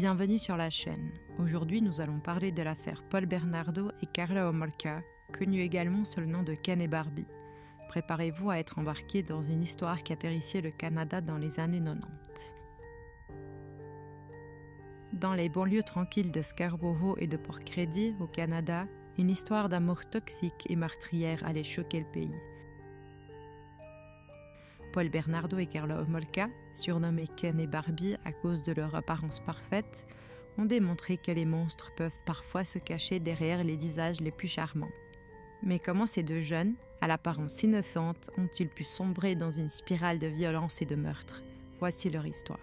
Bienvenue sur la chaîne. Aujourd'hui, nous allons parler de l'affaire Paul Bernardo et Karla Homolka, connue également sous le nom de Ken et Barbie. Préparez-vous à être embarqué dans une histoire qui a terrifié le Canada dans les années 90. Dans les banlieues tranquilles de Scarborough et de Port Credy, au Canada, une histoire d'amour toxique et meurtrière allait choquer le pays. Paul Bernardo et Karla Homolka, surnommés Ken et Barbie à cause de leur apparence parfaite, ont démontré que les monstres peuvent parfois se cacher derrière les visages les plus charmants. Mais comment ces deux jeunes, à l'apparence innocente, ont-ils pu sombrer dans une spirale de violence et de meurtre? Voici leur histoire.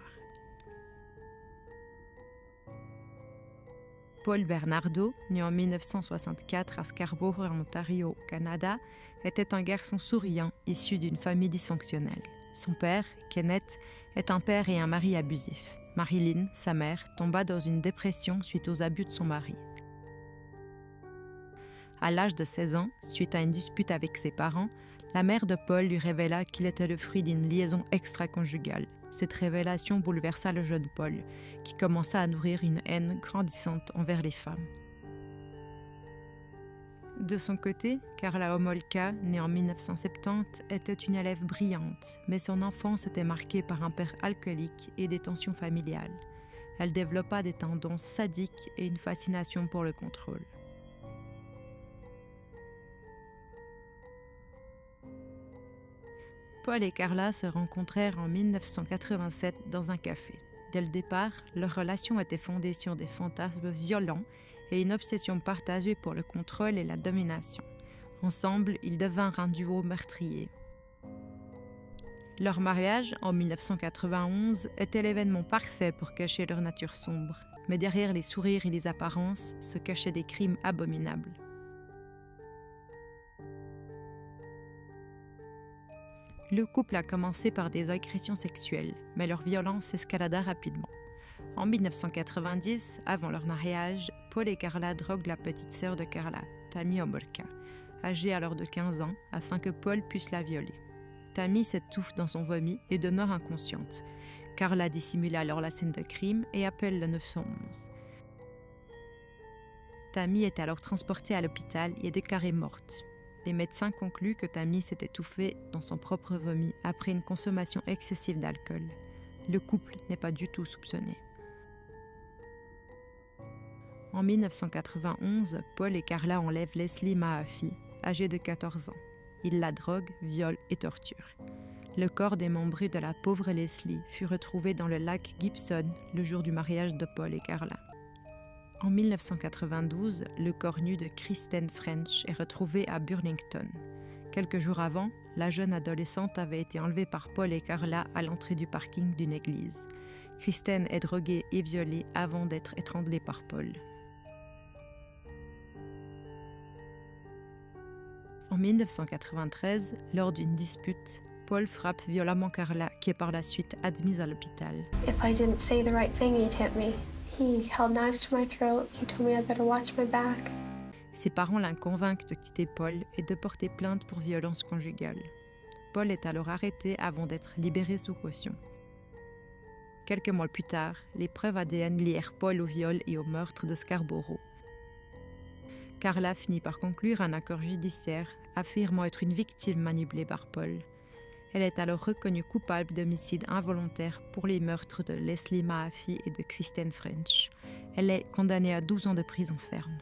Paul Bernardo, né en 1964 à Scarborough, en Ontario, au Canada, était un garçon souriant issu d'une famille dysfonctionnelle. Son père, Kenneth, est un père et un mari abusif. Marilyn, sa mère, tomba dans une dépression suite aux abus de son mari. À l'âge de 16 ans, suite à une dispute avec ses parents, la mère de Paul lui révéla qu'il était le fruit d'une liaison extra-conjugale. Cette révélation bouleversa le jeune Paul, qui commença à nourrir une haine grandissante envers les femmes. De son côté, Karla Homolka, née en 1970, était une élève brillante, mais son enfance était marquée par un père alcoolique et des tensions familiales. Elle développa des tendances sadiques et une fascination pour le contrôle. Paul et Karla se rencontrèrent en 1987 dans un café. Dès le départ, leur relation était fondée sur des fantasmes violents et une obsession partagée pour le contrôle et la domination. Ensemble, ils devinrent un duo meurtrier. Leur mariage, en 1991, était l'événement parfait pour cacher leur nature sombre. Mais derrière les sourires et les apparences se cachaient des crimes abominables. Le couple a commencé par des agressions sexuelles, mais leur violence escalada rapidement. En 1990, avant leur mariage, Paul et Karla droguent la petite sœur de Karla, Tammy Homolka, âgée alors de 15 ans, afin que Paul puisse la violer. Tammy s'étouffe dans son vomi et demeure inconsciente. Karla dissimule alors la scène de crime et appelle le 911. Tammy est alors transportée à l'hôpital et est déclarée morte. Les médecins concluent que Tammy s'est étouffée dans son propre vomi après une consommation excessive d'alcool. Le couple n'est pas du tout soupçonné. En 1991, Paul et Karla enlèvent Leslie Mahaffey, âgée de 14 ans. Ils la droguent, violent et torturent. Le corps démembré de la pauvre Leslie fut retrouvé dans le lac Gibson le jour du mariage de Paul et Karla. En 1992, le corps nu de Kristen French est retrouvé à Burlington. Quelques jours avant, la jeune adolescente avait été enlevée par Paul et Karla à l'entrée du parking d'une église. Kristen est droguée et violée avant d'être étranglée par Paul. En 1993, lors d'une dispute, Paul frappe violemment Karla, qui est par la suite admise à l'hôpital. If I didn't say the right thing, he'd hit me. He held knives to my throat. He told me I better watch my back. Ses parents la convainquent de quitter Paul et de porter plainte pour violence conjugale. Paul est alors arrêté avant d'être libéré sous caution. Quelques mois plus tard, les preuves ADN lièrent Paul au viol et au meurtre de Scarborough. Karla finit par conclure un accord judiciaire affirmant être une victime manipulée par Paul. Elle est alors reconnue coupable d'homicide involontaire pour les meurtres de Leslie Mahaffey et de Kristen French. Elle est condamnée à 12 ans de prison ferme.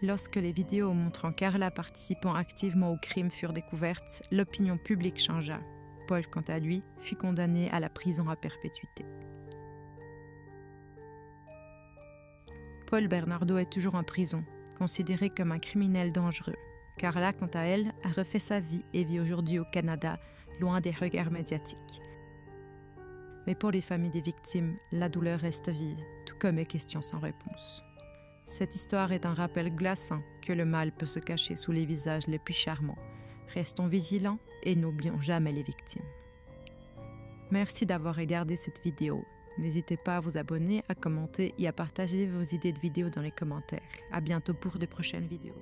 Lorsque les vidéos montrant Karla participant activement au crime furent découvertes, l'opinion publique changea. Paul, quant à lui, fut condamné à la prison à perpétuité. Paul Bernardo est toujours en prison, considéré comme un criminel dangereux. Karla, quant à elle, a refait sa vie et vit aujourd'hui au Canada, loin des regards médiatiques. Mais pour les familles des victimes, la douleur reste vive, tout comme les questions sans réponse. Cette histoire est un rappel glaçant que le mal peut se cacher sous les visages les plus charmants. Restons vigilants et n'oublions jamais les victimes. Merci d'avoir regardé cette vidéo. N'hésitez pas à vous abonner, à commenter et à partager vos idées de vidéos dans les commentaires. À bientôt pour de prochaines vidéos.